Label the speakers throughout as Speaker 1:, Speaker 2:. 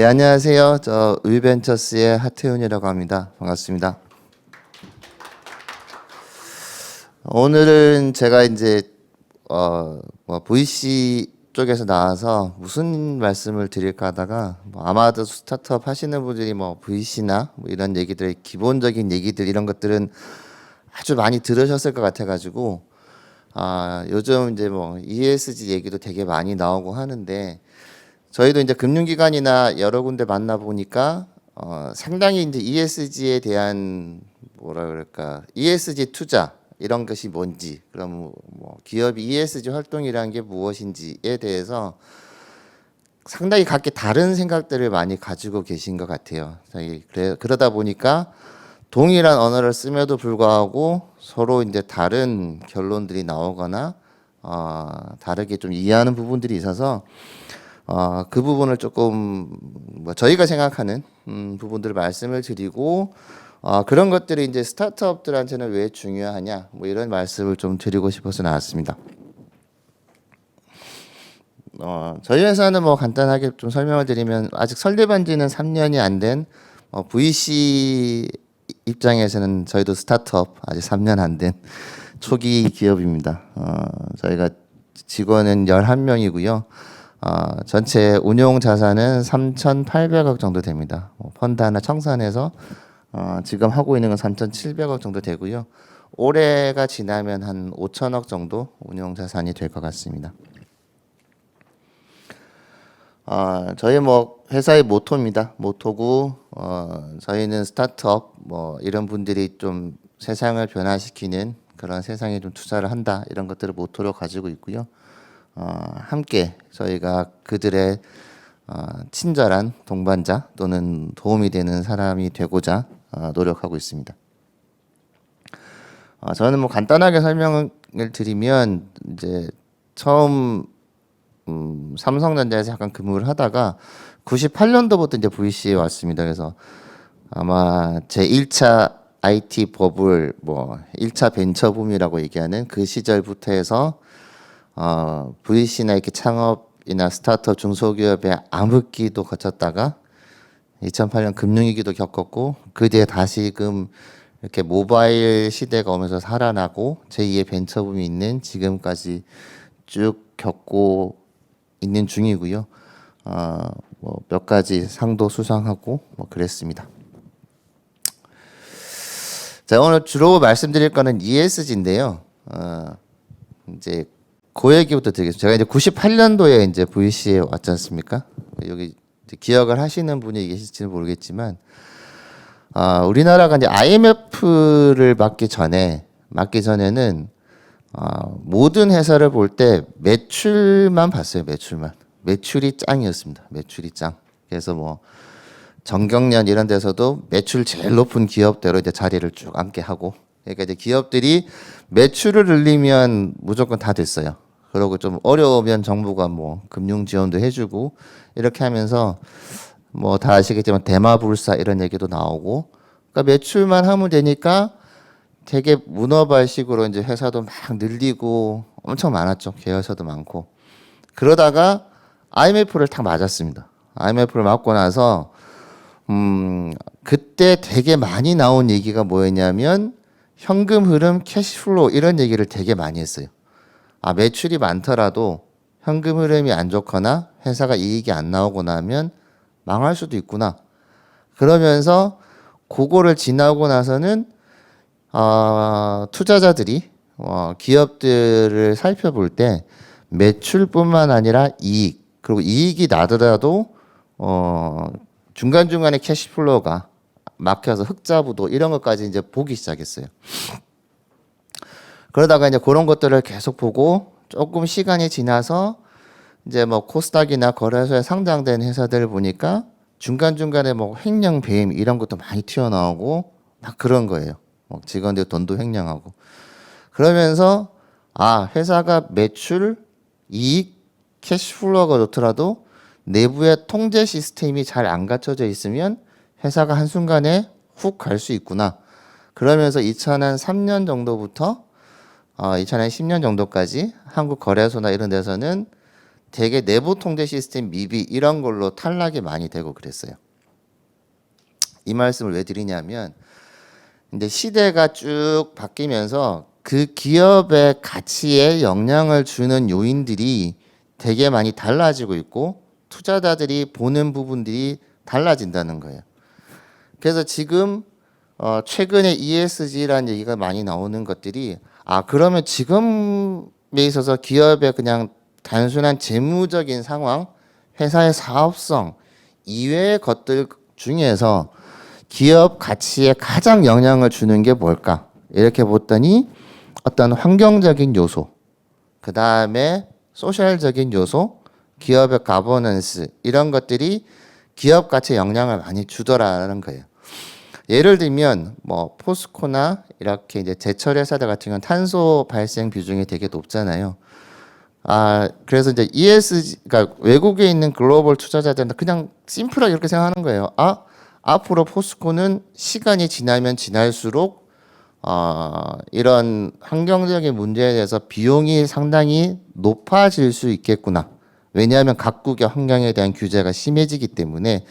Speaker 1: 예, 안녕하세요. 저 위벤처스의 하태훈이라고 합니다. 반갑습니다. 오늘은 제가 이제 VC 쪽에서 나와서 무슨 말씀을 드릴까 하다가 아마도 스타트업 하시는 분들이 VC나 이런 얘기들, 기본적인 얘기들 이런 것들은 아주 많이 들으셨을 것 같아가지고 요즘 이제 ESG 얘기도 되게 많이 나오고 하는데 저희도 이제 금융기관이나 여러 군데 만나 보니까 상당히 이제 ESG에 대한 뭐라 그럴까 ESG 투자 이런 것이 뭔지 그럼 기업이 ESG 활동이라는 게 무엇인지에 대해서 상당히 각기 다른 생각들을 많이 가지고 계신 것 같아요. 그러다 보니까 동일한 언어를 쓰며도 불구하고 서로 이제 다른 결론들이 나오거나 다르게 좀 이해하는 부분들이 있어서 그 부분을 조금 저희가 생각하는 부분들을 말씀을 드리고 그런 것들이 이제 스타트업들한테는 왜 중요하냐 이런 말씀을 좀 드리고 싶어서 나왔습니다. 저희 회사는 간단하게 좀 설명을 드리면 아직 설립한 지는 3년이 안 된 VC 입장에서는 저희도 스타트업 아직 3년 안 된 초기 기업입니다. 저희가 직원은 11명이고요. 전체 운용 자산은 3,800억 정도 됩니다. 펀드 하나 청산해서 지금 하고 있는 건 3,700억 정도 되고요. 올해가 지나면 한 5천억 정도 운용 자산이 될 것 같습니다. 저희 회사의 모토입니다. 모토고 저희는 스타트업 이런 분들이 좀 세상을 변화시키는 그런 세상에 좀 투자를 한다 이런 것들을 모토로 가지고 있고요. 함께 저희가 그들의 친절한 동반자 또는 도움이 되는 사람이 되고자 노력하고 있습니다. 저는 간단하게 설명을 드리면 이제 처음 삼성전자에서 잠깐 근무를 하다가 98년도부터 이제 VC에 왔습니다. 그래서 아마 제 1차 IT 버블 1차 벤처 붐이라고 얘기하는 그 시절부터 해서 VC나 이렇게 창업이나 스타트업 중소기업의 암흑기도 거쳤다가 2008년 금융위기도 겪었고 그 뒤에 다시금 이렇게 모바일 시대가 오면서 살아나고 제2의 벤처붐이 있는 지금까지 쭉 겪고 있는 중이고요. 몇 가지 상도 수상하고 그랬습니다. 자, 오늘 주로 말씀드릴 거는 ESG인데요. 이제 그 얘기부터 드리겠습니다. 제가 이제 98년도에 이제 VC에 왔지 않습니까? 여기 기억을 하시는 분이 계실지는 모르겠지만, 우리나라가 이제 IMF를 맞기 전에는 모든 회사를 볼 때 매출만 봤어요. 매출이 짱이었습니다. 매출이 짱. 그래서 정경련 이런 데서도 매출 제일 높은 기업대로 이제 자리를 쭉 앉게 하고. 그러니까 이제 기업들이 매출을 늘리면 무조건 다 됐어요. 그리고 좀 어려우면 정부가 금융 지원도 해주고 이렇게 하면서 다 아시겠지만 대마불사 이런 얘기도 나오고. 그러니까 매출만 하면 되니까 되게 문어발식으로 이제 회사도 막 늘리고 엄청 많았죠. 계열사도 많고. 그러다가 IMF를 딱 맞았습니다. IMF를 맞고 나서 그때 되게 많이 나온 얘기가 뭐였냐면 현금 흐름, 캐시플로우 이런 얘기를 되게 많이 했어요. 매출이 많더라도 현금 흐름이 안 좋거나 회사가 이익이 안 나오고 나면 망할 수도 있구나. 그러면서 그거를 지나고 나서는 투자자들이 기업들을 살펴볼 때 매출뿐만 아니라 이익 그리고 이익이 나더라도 중간중간에 캐시플로우가 막혀서 흑자부도 이런 것까지 이제 보기 시작했어요. 그러다가 이제 그런 것들을 계속 보고 조금 시간이 지나서 이제 코스닥이나 거래소에 상장된 회사들을 보니까 중간중간에 횡령 배임 이런 것도 많이 튀어나오고 막 그런 거예요. 직원들 돈도 횡령하고. 그러면서 회사가 매출, 이익, 캐시플로우가 좋더라도 내부의 통제 시스템이 잘 안 갖춰져 있으면 회사가 한순간에 훅 갈 수 있구나. 그러면서 2003년 정도부터 2010년 정도까지 한국 거래소나 이런 데서는 되게 내부 통제 시스템 미비 이런 걸로 탈락이 많이 되고 그랬어요. 이 말씀을 왜 드리냐면 이제 시대가 쭉 바뀌면서 그 기업의 가치에 영향을 주는 요인들이 되게 많이 달라지고 있고 투자자들이 보는 부분들이 달라진다는 거예요. 그래서 지금 최근에 ESG라는 얘기가 많이 나오는 것들이 그러면 지금에 있어서 기업의 그냥 단순한 재무적인 상황, 회사의 사업성 이외의 것들 중에서 기업 가치에 가장 영향을 주는 게 뭘까? 이렇게 봤더니 어떤 환경적인 요소, 그 다음에 소셜적인 요소, 기업의 가버넌스 이런 것들이 기업 가치에 영향을 많이 주더라는 거예요. 예를 들면 뭐 포스코나 이렇게 이제 제철 회사들 같은 경우는 탄소 발생 비중이 되게 높잖아요. 그래서 이제 ESG, 그러니까 외국에 있는 글로벌 투자자들은 그냥 심플하게 이렇게 생각하는 거예요. 앞으로 포스코는 시간이 지나면 지날수록 이런 환경적인 문제에 대해서 비용이 상당히 높아질 수 있겠구나. 왜냐하면 각국의 환경에 대한 규제가 심해지기 때문에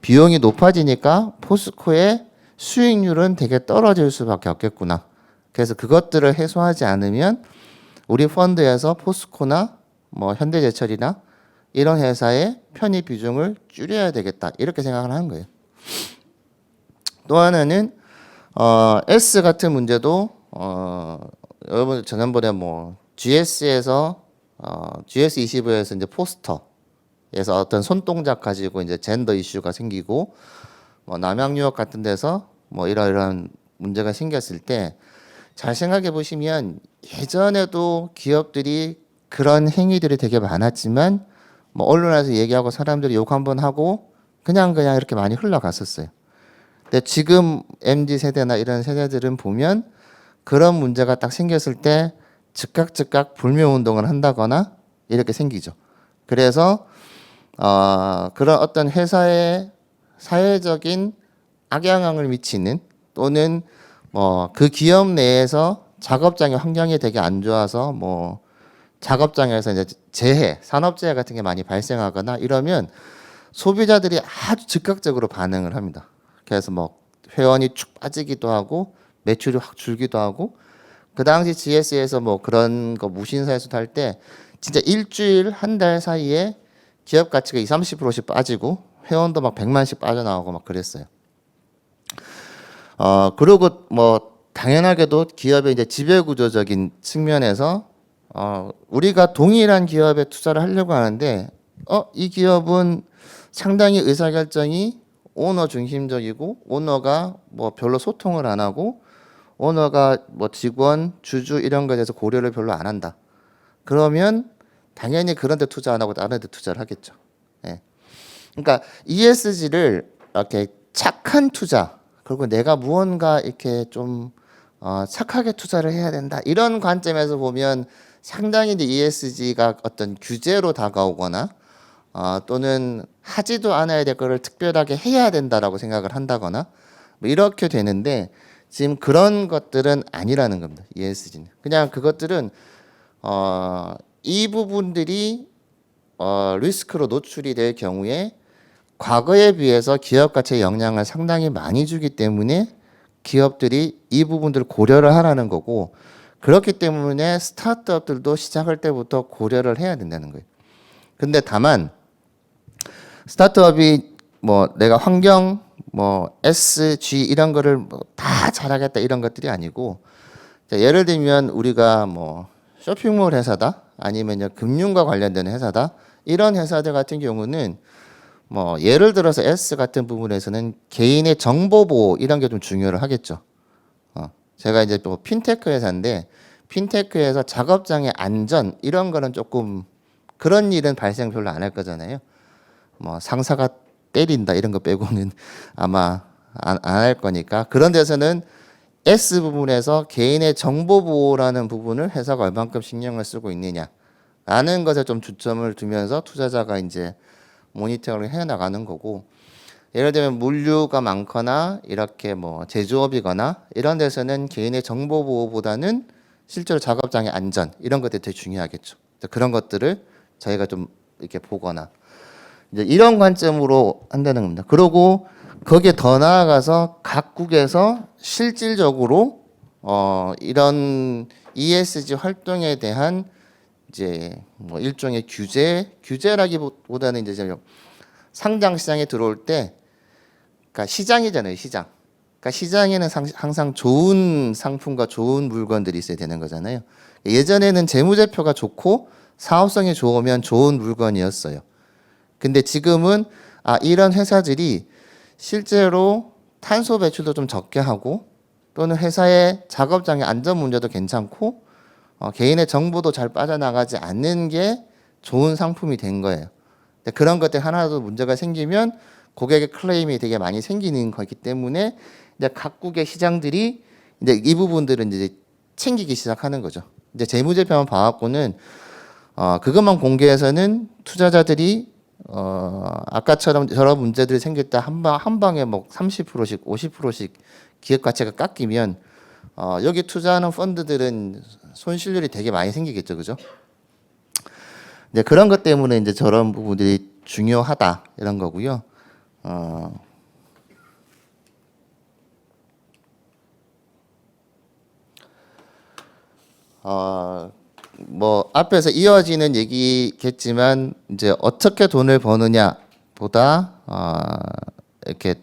Speaker 1: 비용이 높아지니까 포스코의 수익률은 되게 떨어질 수밖에 없겠구나. 그래서 그것들을 해소하지 않으면 우리 펀드에서 포스코나 뭐 현대제철이나 이런 회사의 편입 비중을 줄여야 되겠다. 이렇게 생각을 하는 거예요. 또 하나는 S 같은 문제도 여러분 지난번에 뭐 GS에서 GS25에서 이제 포스터에서 어떤 손동작 가지고 이제 젠더 이슈가 생기고 뭐 남양 유업 같은 데서 뭐 이런 문제가 생겼을 때 잘 생각해 보시면 예전에도 기업들이 그런 행위들이 되게 많았지만 뭐 언론에서 얘기하고 사람들이 욕 한번 하고 그냥 이렇게 많이 흘러갔었어요. 근데 지금 MZ 세대나 이런 세대들은 보면 그런 문제가 딱 생겼을 때 즉각 불매 운동을 한다거나 이렇게 생기죠. 그래서 그런 어떤 회사의 사회적인 악영향을 미치는 또는 뭐 그 기업 내에서 작업장의 환경이 되게 안 좋아서 뭐 작업장에서 이제 재해, 산업재해 같은 게 많이 발생하거나 이러면 소비자들이 아주 즉각적으로 반응을 합니다. 그래서 뭐 회원이 축 빠지기도 하고 매출이 확 줄기도 하고 그 당시 GS에서 뭐 그런 거 무신사에서 할 때 진짜 일주일 한 달 사이에 기업 가치가 20-30%씩 빠지고 회원도 막 100만씩 빠져나오고 막 그랬어요. 그리고 뭐 당연하게도 기업의 이제 지배구조적인 측면에서 우리가 동일한 기업에 투자를 하려고 하는데 이 기업은 상당히 의사결정이 오너 중심적이고 오너가 뭐 별로 소통을 안 하고 오너가 뭐 직원, 주주 이런 거에 대해서 고려를 별로 안 한다. 그러면 당연히 그런 데 투자 안 하고 다른 데 투자를 하겠죠. 예. 그러니까 ESG를 이렇게 착한 투자 그리고 내가 무언가 이렇게 좀 착하게 투자를 해야 된다. 이런 관점에서 보면 상당히 이제 ESG가 어떤 규제로 다가오거나 또는 하지도 않아야 될 거를 특별하게 해야 된다라고 생각을 한다거나 뭐 이렇게 되는데 지금 그런 것들은 아니라는 겁니다. ESG는 그냥 그것들은 이 부분들이 리스크로 노출이 될 경우에 과거에 비해서 기업 가치에 영향을 상당히 많이 주기 때문에 기업들이 이 부분들을 고려를 하라는 거고 그렇기 때문에 스타트업들도 시작할 때부터 고려를 해야 된다는 거예요. 근데 다만 스타트업이 뭐 내가 환경 뭐 SG 이런 거를 뭐 다 잘하겠다 이런 것들이 아니고 예를 들면 우리가 뭐 쇼핑몰 회사다 아니면 금융과 관련된 회사다 이런 회사들 같은 경우는 뭐 예를 들어서 S 같은 부분에서는 개인의 정보 보호 이런 게 좀 중요를 하겠죠. 제가 이제 또 핀테크 회사인데 핀테크에서 작업장의 안전 이런 거는 조금 그런 일은 발생 별로 안 할 거잖아요. 뭐 상사가 때린다 이런 거 빼고는 아마 안 할 거니까 그런 데서는 S 부분에서 개인의 정보 보호라는 부분을 회사가 얼만큼 신경을 쓰고 있느냐라는 것에 좀 주점을 두면서 투자자가 이제 모니터링을 해 나가는 거고 예를 들면 물류가 많거나 이렇게 뭐 제조업이거나 이런 데서는 개인의 정보 보호보다는 실제로 작업장의 안전 이런 것들이 되게 중요하겠죠. 그런 것들을 저희가 좀 이렇게 보거나 이제 이런 관점으로 한다는 겁니다. 그리고 거기에 더 나아가서 각국에서 실질적으로 이런 ESG 활동에 대한 이제 뭐 일종의 규제라기보다는 이제 상장 시장에 들어올 때, 그러니까 시장이잖아요, 시장. 그러니까 시장에는 항상 좋은 상품과 좋은 물건들이 있어야 되는 거잖아요. 예전에는 재무제표가 좋고 사업성이 좋으면 좋은 물건이었어요. 근데 지금은 이런 회사들이 실제로 탄소 배출도 좀 적게 하고 또는 회사의 작업장의 안전 문제도 괜찮고 개인의 정보도 잘 빠져나가지 않는 게 좋은 상품이 된 거예요. 근데 그런 것들 하나라도 문제가 생기면 고객의 클레임이 되게 많이 생기는 거기 때문에 이제 각국의 시장들이 이제 이 부분들은 이제 챙기기 시작하는 거죠. 이제 재무제표만 봐갖고는 그것만 공개해서는 투자자들이 아까처럼 저런 문제들이 생길 때 한 방에 뭐 30%씩 50%씩 기업 가치가 깎이면 여기 투자하는 펀드들은 손실률이 되게 많이 생기겠죠, 그죠? 이제 그런 것 때문에 이제 저런 부분들이 중요하다 이런 거고요. 뭐 앞에서 이어지는 얘기겠지만 이제 어떻게 돈을 버느냐보다 이렇게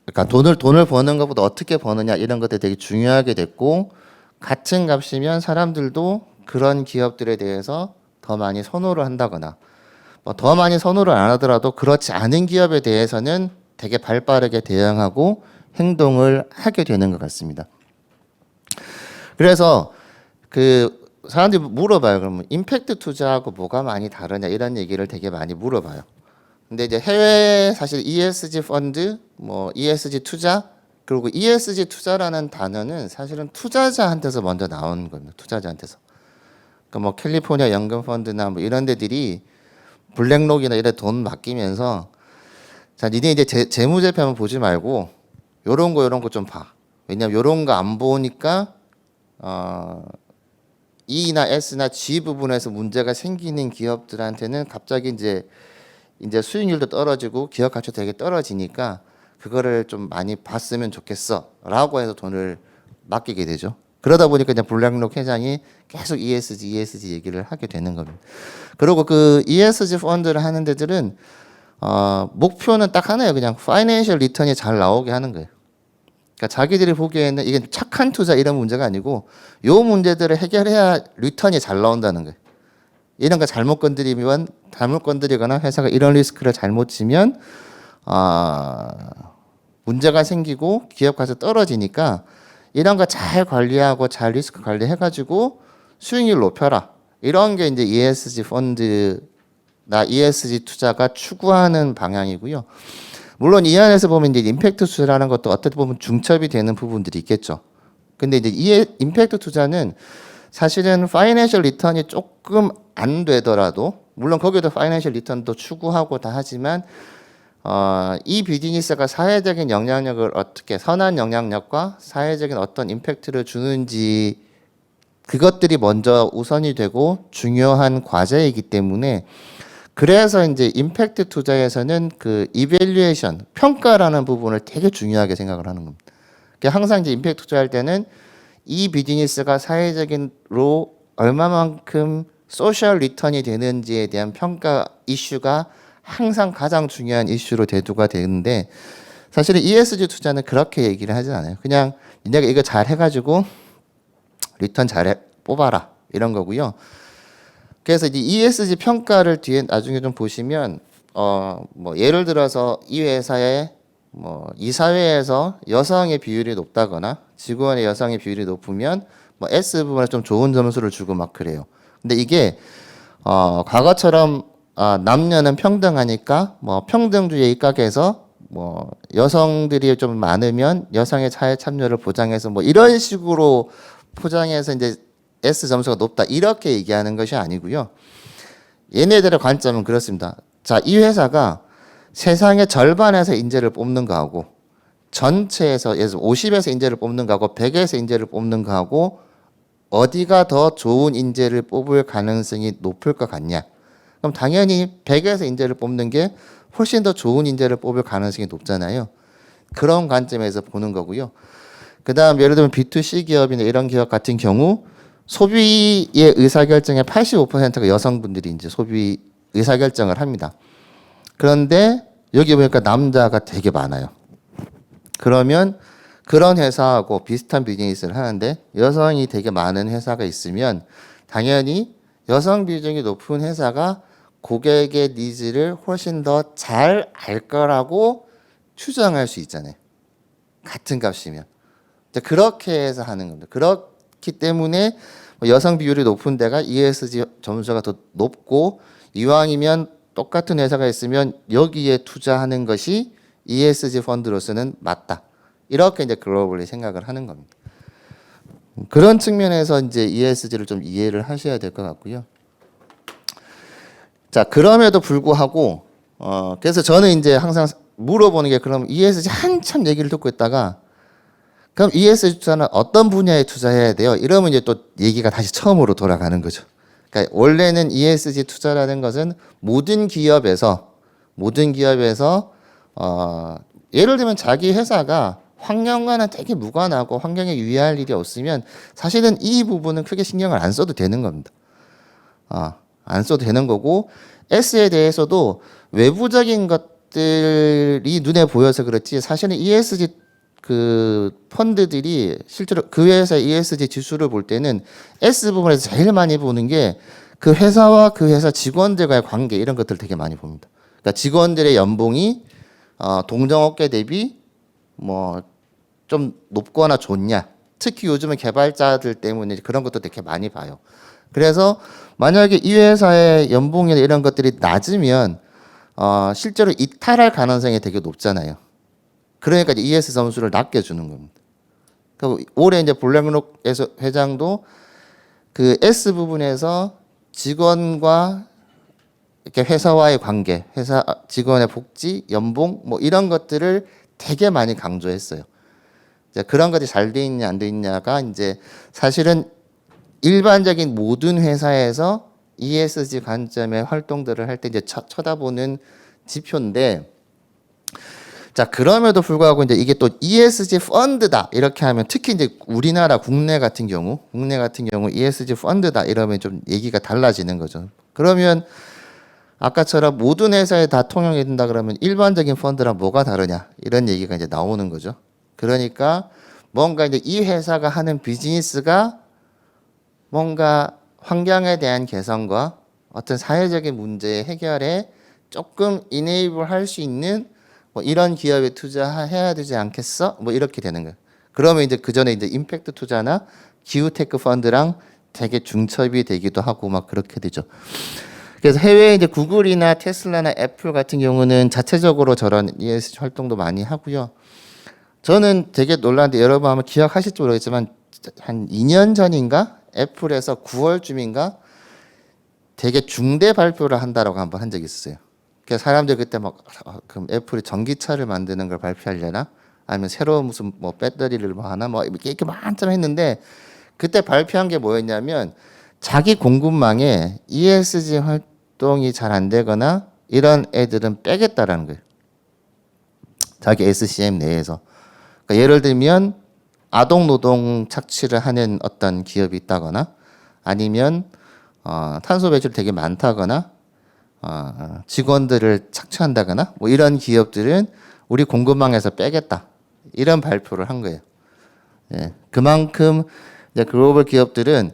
Speaker 1: 그러니까 돈을 버는 것보다 어떻게 버느냐 이런 것들이 되게 중요하게 됐고 같은 값이면 사람들도 그런 기업들에 대해서 더 많이 선호를 한다거나 뭐 더 많이 선호를 안 하더라도 그렇지 않은 기업에 대해서는 되게 발빠르게 대응하고 행동을 하게 되는 것 같습니다. 그래서 그 사람들이 물어봐요. 그러면 임팩트 투자하고 뭐가 많이 다르냐 이런 얘기를 되게 많이 물어봐요. 근데 이제 해외 사실 ESG 펀드, 뭐 ESG 투자 그리고 ESG 투자라는 단어는 사실은 투자자한테서 먼저 나온 겁니다. 투자자한테서. 그러니까 뭐 캘리포니아 연금 펀드나 뭐 이런 데들이 블랙록이나 이런 돈 맡기면서 자, 니네 이제 재무제표만 보지 말고 요런 거 좀 봐. 왜냐면 요런 거 안 보니까 E나 S나 G 부분에서 문제가 생기는 기업들한테는 갑자기 이제 수익률도 떨어지고 기업 가치도 되게 떨어지니까 그거를 좀 많이 봤으면 좋겠어라고 해서 돈을 맡기게 되죠. 그러다 보니까 그냥 블랙록 회장이 계속 ESG 얘기를 하게 되는 겁니다. 그리고 그 ESG 펀드를 하는 데들은 목표는 딱 하나예요. 그냥 파이낸셜 리턴이 잘 나오게 하는 거예요. 그러니까 자기들이 보기에는 이게 착한 투자 이런 문제가 아니고 요 문제들을 해결해야 리턴이 잘 나온다는 거예요. 이런 거 잘못 건드리거나 회사가 이런 리스크를 잘못 지면 문제가 생기고 기업 가치 떨어지니까 이런 거 잘 관리하고 잘 리스크 관리해가지고 수익률 높여라. 이런 게 이제 ESG 펀드나 ESG 투자가 추구하는 방향이고요. 물론 이 안에서 보면 이제 임팩트 투자라는 것도 어떻게 보면 중첩이 되는 부분들이 있겠죠. 근데 이제 이 임팩트 투자는 사실은 파이낸셜 리턴이 조금 안 되더라도 물론 거기도 파이낸셜 리턴도 추구하고 다 하지만 이 비즈니스가 사회적인 영향력을 어떻게 선한 영향력과 사회적인 어떤 임팩트를 주는지 그것들이 먼저 우선이 되고 중요한 과제이기 때문에 그래서 이제 임팩트 투자에서는 그 이밸류에이션 평가라는 부분을 되게 중요하게 생각을 하는 겁니다. 그러니까 항상 이제 임팩트 투자할 때는 이 비즈니스가 사회적인로 얼마만큼 소셜 리턴이 되는지에 대한 평가 이슈가 항상 가장 중요한 이슈로 대두가 되는데 사실은 ESG 투자는 그렇게 얘기를 하진 않아요. 그냥 니네가 이거 잘 해가지고 리턴 잘 뽑아라 이런 거고요. 그래서 이제 ESG 평가를 뒤에 나중에 좀 보시면 뭐 예를 들어서 이 회사의 뭐 이사회에서 여성의 비율이 높다거나 직원의 여성의 비율이 높으면 뭐 S 부분에 좀 좋은 점수를 주고 막 그래요. 근데 이게 과거처럼 남녀는 평등하니까 뭐 평등주의 입각해서 뭐 여성들이 좀 많으면 여성의 사회 참여를 보장해서 뭐 이런 식으로 포장해서 이제 S 점수가 높다 이렇게 얘기하는 것이 아니고요. 얘네들의 관점은 그렇습니다. 자, 이 회사가 세상의 절반에서 인재를 뽑는 거하고 전체에서 예를 들어 50에서 인재를 뽑는 거하고 100에서 인재를 뽑는 거하고 어디가 더 좋은 인재를 뽑을 가능성이 높을 것 같냐. 그럼 당연히 100에서 인재를 뽑는 게 훨씬 더 좋은 인재를 뽑을 가능성이 높잖아요. 그런 관점에서 보는 거고요. 그다음 예를 들면 B2C 기업이나 이런 기업 같은 경우 소비의 의사결정의 85%가 여성분들이 이제 소비 의사결정을 합니다. 그런데 여기 보니까 남자가 되게 많아요. 그러면 그런 회사하고 비슷한 비즈니스를 하는데 여성이 되게 많은 회사가 있으면 당연히 여성 비중이 높은 회사가 고객의 니즈를 훨씬 더 잘 알 거라고 추정할 수 있잖아요. 같은 값이면. 그렇게 해서 하는 겁니다. 그렇기 때문에 여성 비율이 높은 데가 ESG 점수가 더 높고 이왕이면 똑같은 회사가 있으면 여기에 투자하는 것이 ESG 펀드로서는 맞다. 이렇게 이제 글로벌리 생각을 하는 겁니다. 그런 측면에서 이제 ESG를 좀 이해를 하셔야 될 것 같고요. 자, 그럼에도 불구하고 그래서 저는 이제 항상 물어보는 게 그럼 ESG 한참 얘기를 듣고 있다가 그럼 ESG 투자는 어떤 분야에 투자해야 돼요? 이러면 이제 또 얘기가 다시 처음으로 돌아가는 거죠. 그러니까 원래는 ESG 투자라는 것은 모든 기업에서 예를 들면 자기 회사가 환경과는 되게 무관하고 환경에 유의할 일이 없으면 사실은 이 부분은 크게 신경을 안 써도 되는 겁니다. 안 써도 되는 거고 S에 대해서도 외부적인 것들이 눈에 보여서 그렇지 사실은 ESG 그 펀드들이 실제로 그 회사의 ESG 지수를 볼 때는 S 부분에서 제일 많이 보는 게 그 회사와 그 회사 직원들과의 관계 이런 것들을 되게 많이 봅니다. 그러니까 직원들의 연봉이 동종업계 대비 뭐 좀 높거나 좋냐. 특히 요즘은 개발자들 때문에 그런 것도 되게 많이 봐요. 그래서 만약에 이 회사의 연봉이나 이런 것들이 낮으면 실제로 이탈할 가능성이 되게 높잖아요. 그러니까 이제 ES 점수를 낮게 주는 겁니다. 그러니까 올해 이제 블랙록에서 회장도 그 S 부분에서 직원과 이렇게 회사와의 관계, 회사 직원의 복지, 연봉 뭐 이런 것들을 되게 많이 강조했어요. 이제 그런 것이 잘 돼 있냐 안 돼 있냐가 이제 사실은 일반적인 모든 회사에서 ESG 관점의 활동들을 할 때 이제 쳐다보는 지표인데 자, 그럼에도 불구하고 이제 이게 또 ESG 펀드다 이렇게 하면 특히 이제 우리나라 국내 같은 경우 ESG 펀드다 이러면 좀 얘기가 달라지는 거죠. 그러면 아까처럼 모든 회사에 다 통용이 된다 그러면 일반적인 펀드랑 뭐가 다르냐 이런 얘기가 이제 나오는 거죠. 그러니까 뭔가 이제 이 회사가 하는 비즈니스가 뭔가 환경에 대한 개선과 어떤 사회적인 문제의 해결에 조금 이네이블 할 수 있는 뭐 이런 기업에 투자해야 되지 않겠어? 뭐 이렇게 되는 거예요. 그러면 이제 그 전에 이제 임팩트 투자나 기후테크 펀드랑 되게 중첩이 되기도 하고 막 그렇게 되죠. 그래서 해외에 이제 구글이나 테슬라나 애플 같은 경우는 자체적으로 저런 ESG 활동도 많이 하고요. 저는 되게 놀랐는데 여러분 아마 기억하실지 모르겠지만 한 2년 전인가 애플에서 9월쯤인가 되게 중대 발표를 한다라고 한번 한 적이 있었어요. 그래서 사람들 그때 막 그럼 애플이 전기차를 만드는 걸 발표하려나? 아니면 새로운 무슨 뭐 배터리를 뭐 하나 뭐 이렇게 만점 했는데 그때 발표한 게 뭐였냐면 자기 공급망에 ESG 활동이 잘 안 되거나 이런 애들은 빼겠다라는 거예요. 자기 SCM 내에서. 그러니까 예를 들면 아동 노동 착취를 하는 어떤 기업이 있다거나 아니면 탄소 배출 되게 많다거나 직원들을 착취한다거나 뭐 이런 기업들은 우리 공급망에서 빼겠다 이런 발표를 한 거예요. 예, 그만큼 이제 글로벌 기업들은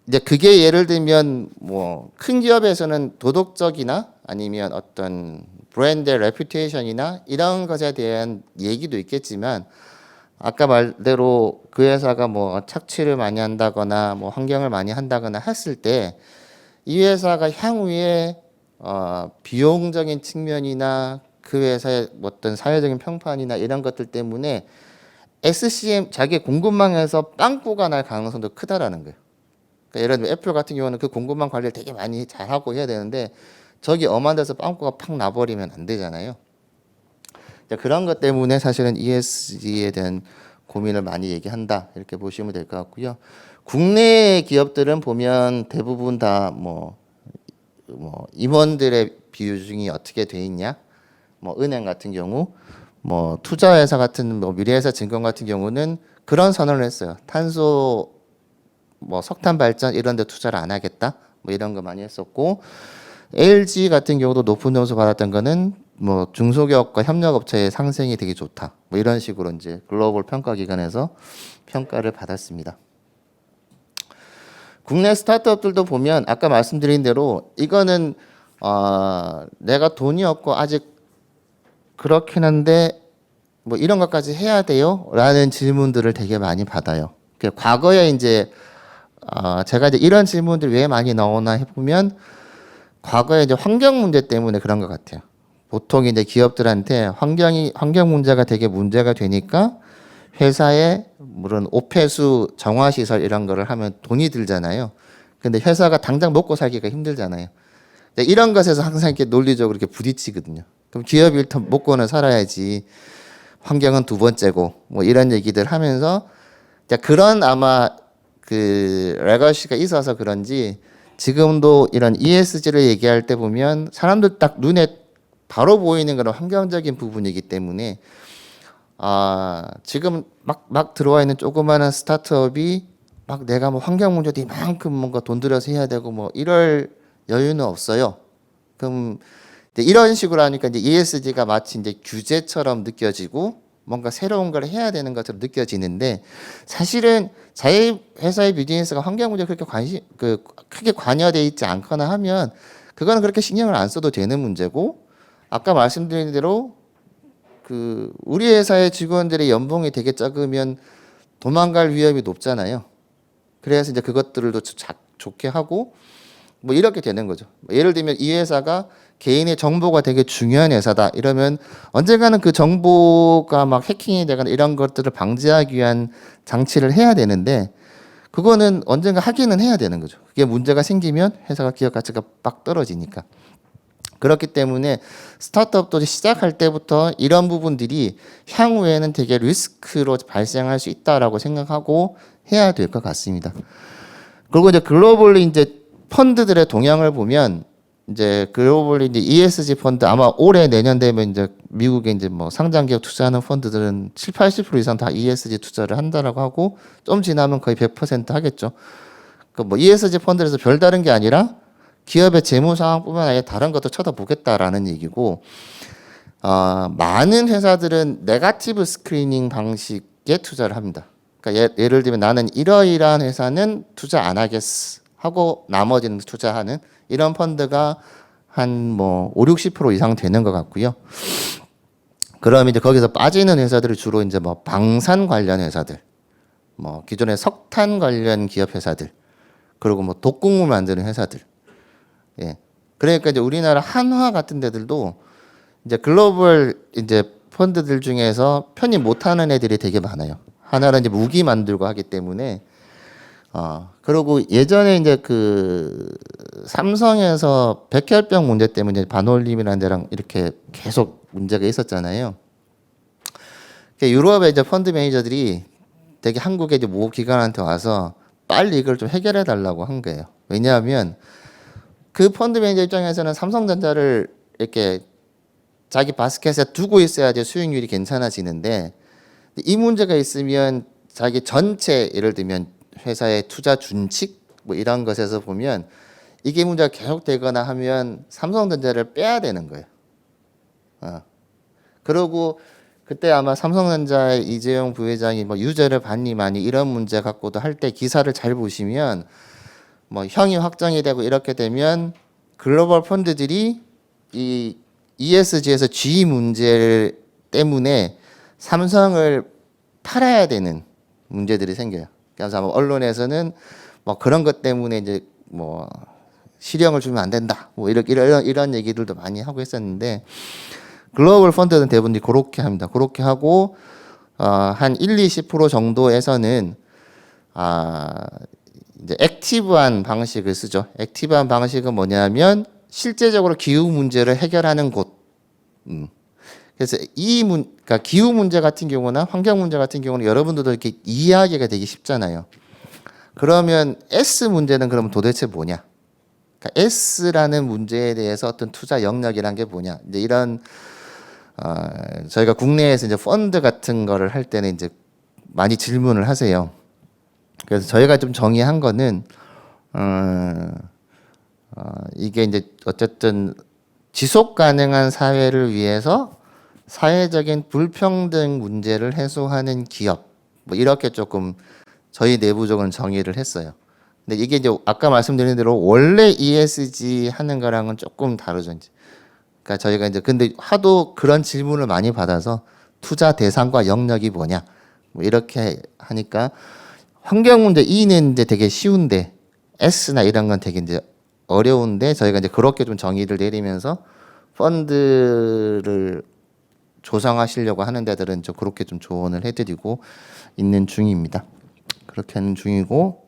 Speaker 1: 이제 그게 예를 들면 뭐 큰 기업에서는 도덕적이나 아니면 어떤 브랜드의 레퓨테이션이나 이런 것에 대한 얘기도 있겠지만 아까 말대로 그 회사가 뭐 착취를 많이 한다거나 뭐 환경을 많이 한다거나 했을 때 이 회사가 향후에 비용적인 측면이나 그 회사의 어떤 사회적인 평판이나 이런 것들 때문에 SCM 자기 공급망에서 빵꾸가 날 가능성도 크다라는 거예요. 그러니까 예를 들면 애플 같은 경우는 그 공급망 관리를 되게 많이 잘하고 해야 되는데 저기 엄한 데서 빵꾸가 팍 나버리면 안 되잖아요. 그런 것 때문에 사실은 ESG에 대한 고민을 많이 얘기한다 이렇게 보시면 될 것 같고요. 국내 기업들은 보면 대부분 다 뭐 임원들의 비중이 어떻게 돼 있냐, 뭐 은행 같은 경우, 뭐 투자회사 같은 뭐 미래에셋 증권 같은 경우는 그런 선언을 했어요. 탄소 뭐 석탄 발전 이런 데 투자를 안 하겠다. 뭐 이런 거 많이 했었고 LG 같은 경우도 높은 점수 받았던 거는 뭐 중소기업과 협력업체의 상생이 되게 좋다. 뭐 이런 식으로 이제 글로벌 평가 기관에서 평가를 받았습니다. 국내 스타트업들도 보면 아까 말씀드린 대로 이거는 내가 돈이 없고 아직 그렇긴 한데 뭐 이런 것까지 해야 돼요? 라는 질문들을 되게 많이 받아요. 과거에 이제 제가 이제 이런 질문들 왜 많이 나오나 해보면 과거에 이제 환경 문제 때문에 그런 것 같아요. 보통 이제 기업들한테 환경 문제가 되게 문제가 되니까 회사에 물론 오폐수 정화 시설 이런 거를 하면 돈이 들잖아요. 근데 회사가 당장 먹고 살기가 힘들잖아요. 이런 것에서 항상 이렇게 논리적으로 이렇게 부딪히거든요. 그럼 기업이 일단 먹고는 살아야지. 환경은 두 번째고 뭐 이런 얘기들 하면서 그런 아마 그 레거시가 있어서 그런지 지금도 이런 ESG를 얘기할 때 보면 사람들 딱 눈에 바로 보이는 그런 환경적인 부분이기 때문에 지금 막 들어와 있는 조그마한 스타트업이 막 내가 뭐 환경 문제도 이만큼 뭔가 돈 들여서 해야 되고 뭐 이럴 여유는 없어요. 그럼 이런 식으로 하니까 이제 ESG가 마치 이제 규제처럼 느껴지고 뭔가 새로운 걸 해야 되는 것처럼 느껴지는데 사실은 자기 회사의 비즈니스가 환경 문제에 그렇게 크게 관여돼 있지 않거나 하면 그거는 그렇게 신경을 안 써도 되는 문제고 아까 말씀드린 대로 그 우리 회사의 직원들의 연봉이 되게 적으면 도망갈 위험이 높잖아요. 그래서 이제 그것들을 좋게 하고 뭐 이렇게 되는 거죠. 예를 들면 이 회사가 개인의 정보가 되게 중요한 회사다 이러면 언젠가는 그 정보가 막 해킹이 되거나 이런 것들을 방지하기 위한 장치를 해야 되는데 그거는 언젠가 하기는 해야 되는 거죠. 그게 문제가 생기면 회사가 기업 가치가 빡 떨어지니까. 그렇기 때문에 스타트업도 시작할 때부터 이런 부분들이 향후에는 되게 리스크로 발생할 수 있다라고 생각하고 해야 될 것 같습니다. 그리고 이제 글로벌리 이제 펀드들의 동향을 보면 이제 글로벌리 이제 ESG 펀드 아마 올해 내년 되면 이제 미국에 이제 뭐 상장 기업 투자하는 펀드들은 70-80% 이상 다 ESG 투자를 한다라고 하고 좀 지나면 거의 100% 하겠죠. 그 뭐 ESG 펀드에서 별다른 게 아니라 기업의 재무 상황뿐만 아니라 다른 것도 쳐다보겠다라는 얘기고 많은 회사들은 네거티브 스크리닝 방식의 투자를 합니다. 그러니까 예를 들면 나는 이러이러한 회사는 투자 안 하겠어 하고 나머지는 투자하는 이런 펀드가 한 뭐 5-60% 이상 되는 것 같고요. 그럼 이제 거기서 빠지는 회사들이 주로 이제 뭐 방산 관련 회사들, 뭐 기존의 석탄 관련 기업 회사들, 그리고 뭐 독극물 만드는 회사들. 예. 그러니까 이제 우리나라 한화 같은 데들도 이제 글로벌 이제 펀드들 중에서 편입 못하는 애들이 되게 많아요. 하나는 이제 무기 만들고 하기 때문에 그리고 예전에 이제 그 삼성에서 백혈병 문제 때문에 반올림이라는 데랑 이렇게 계속 문제가 있었잖아요. 유럽의 이제 펀드 매니저들이 되게 한국의 이제 모 기관한테 와서 빨리 이걸 좀 해결해 달라고 한 거예요. 왜냐하면 그 펀드 매니저 입장에서는 삼성전자를 이렇게 자기 바스켓에 두고 있어야지 수익률이 괜찮아지는데 이 문제가 있으면 자기 전체 예를 들면 회사의 투자 준칙 뭐 이런 것에서 보면 이게 문제가 계속되거나 하면 삼성전자를 빼야 되는 거예요. 그리고 그때 아마 삼성전자의 이재용 부회장이 뭐 유죄를 받니 마니 이런 문제 갖고도 할 때 기사를 잘 보시면 뭐 형이 확정이 되고 이렇게 되면 글로벌 펀드들이 이 ESG에서 G 문제 때문에 삼성을 팔아야 되는 문제들이 생겨요. 그래서 아마 언론에서는 뭐 그런 것 때문에 이제 뭐 실형을 주면 안 된다. 뭐 이런 얘기들도 많이 하고 있었는데 글로벌 펀드는 대부분 그렇게 합니다. 그렇게 하고 한 1-20% 정도에서는 이제 액티브한 방식을 쓰죠. 액티브한 방식은 뭐냐면 실제적으로 기후 문제를 해결하는 곳. 그래서 그러니까 기후 문제 같은 경우나 환경 문제 같은 경우는 여러분들도 이렇게 이해하기가 되게 쉽잖아요. 그러면 S 문제는 그러면 도대체 뭐냐? 그러니까 S라는 문제에 대해서 어떤 투자 영역이란 게 뭐냐? 이제 이런 저희가 국내에서 이제 펀드 같은 거를 할 때는 이제 많이 질문을 하세요. 그래서 저희가 좀 정의한 거는 이게 이제 어쨌든 지속 가능한 사회를 위해서 사회적인 불평등 문제를 해소하는 기업 뭐 이렇게 조금 저희 내부적으로 정의를 했어요. 근데 이게 이제 아까 말씀드린 대로 원래 ESG 하는 거랑은 조금 다르죠. 이제. 그러니까 저희가 이제 근데 하도 그런 질문을 많이 받아서 투자 대상과 영역이 뭐냐 뭐 이렇게 하니까 환경 문제 E는 이제 되게 쉬운데 S나 이런 건 되게 이제 어려운데 저희가 이제 그렇게 좀 정의를 내리면서 펀드를 조성하시려고 하는 데들은 좀 그렇게 좀 조언을 해드리고 있는 중입니다. 그렇게 하는 중이고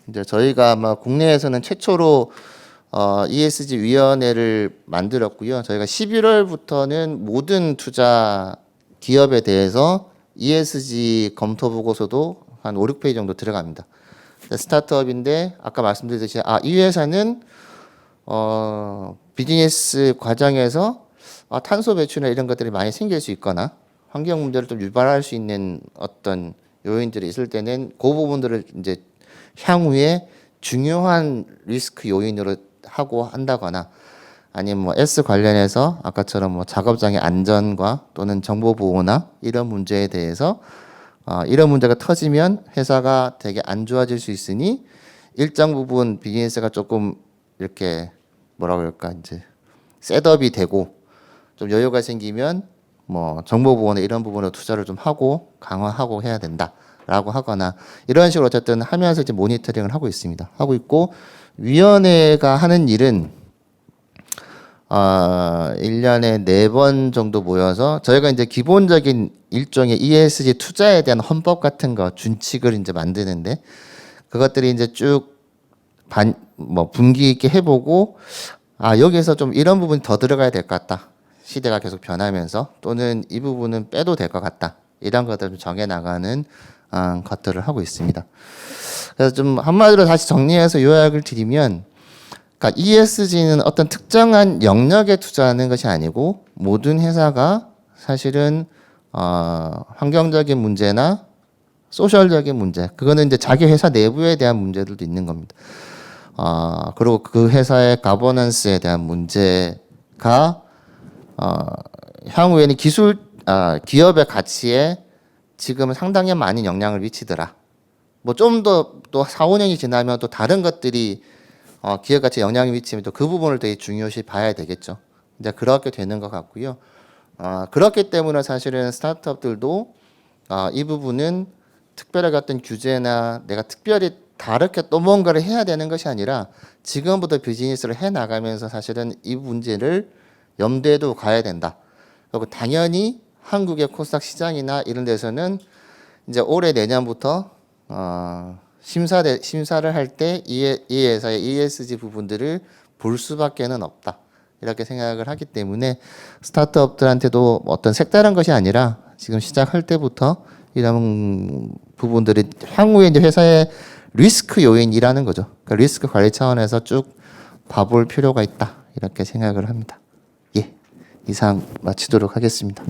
Speaker 1: 이제 저희가 아마 국내에서는 최초로 ESG 위원회를 만들었고요. 저희가 11월부터는 모든 투자 기업에 대해서 ESG 검토 보고서도 한 5, 6페이지 정도 들어갑니다. 스타트업인데 아까 말씀드렸듯이 이 회사는 비즈니스 과정에서 탄소 배출이나 이런 것들이 많이 생길 수 있거나 환경 문제를 좀 유발할 수 있는 어떤 요인들이 있을 때는 그 부분들을 이제 향후에 중요한 리스크 요인으로 하고 한다거나 아니면 뭐 S 관련해서 아까처럼 뭐 작업장의 안전과 또는 정보 보호나 이런 문제에 대해서 이런 문제가 터지면 회사가 되게 안 좋아질 수 있으니 일정 부분 비즈니스가 조금 이렇게 뭐라 그럴까 이제 셋업이 되고 좀 여유가 생기면 뭐 정보 보호나 이런 부분으로 투자를 좀 하고 강화하고 해야 된다라고 하거나 이런 식으로 어쨌든 하면서 이제 모니터링을 하고 있습니다. 하고 있고 위원회가 하는 일은 1년에 4번 정도 모여서 저희가 이제 기본적인 일종의 ESG 투자에 대한 헌법 같은 거 준칙을 이제 만드는데 그것들이 이제 쭉 분기 있게 해보고 여기에서 좀 이런 부분이 더 들어가야 될 것 같다. 시대가 계속 변하면서 또는 이 부분은 빼도 될 것 같다. 이런 것들을 정해 나가는 것들을 하고 있습니다. 그래서 좀 한마디로 다시 정리해서 요약을 드리면 그러니까 ESG는 어떤 특정한 영역에 투자하는 것이 아니고 모든 회사가 사실은 환경적인 문제나 소셜적인 문제 그거는 이제 자기 회사 내부에 대한 문제들도 있는 겁니다. 그리고 그 회사의 가버넌스에 대한 문제가 향후에는 기업의 가치에 지금 상당히 많은 영향을 미치더라. 뭐 좀 더 또 4, 5년이 지나면 또 다른 것들이 기업 가치에 영향이 미치면 또 그 부분을 되게 중요시 봐야 되겠죠. 이제 그렇게 되는 것 같고요. 그렇기 때문에 사실은 스타트업들도 이 부분은 특별하게 어떤 규제나 내가 특별히 다르게 또 뭔가를 해야 되는 것이 아니라 지금부터 비즈니스를 해 나가면서 사실은 이 문제를 염두에 두고 가야 된다. 그리고 당연히 한국의 코스닥 시장이나 이런 데서는 이제 올해 내년부터 심사를 할 때 이 회사의 ESG 부분들을 볼 수밖에는 없다. 이렇게 생각을 하기 때문에 스타트업들한테도 어떤 색다른 것이 아니라 지금 시작할 때부터 이런 부분들이 향후에 이제 회사의 리스크 요인이라는 거죠. 그러니까 리스크 관리 차원에서 쭉 봐볼 필요가 있다. 이렇게 생각을 합니다. 예, 이상 마치도록 하겠습니다.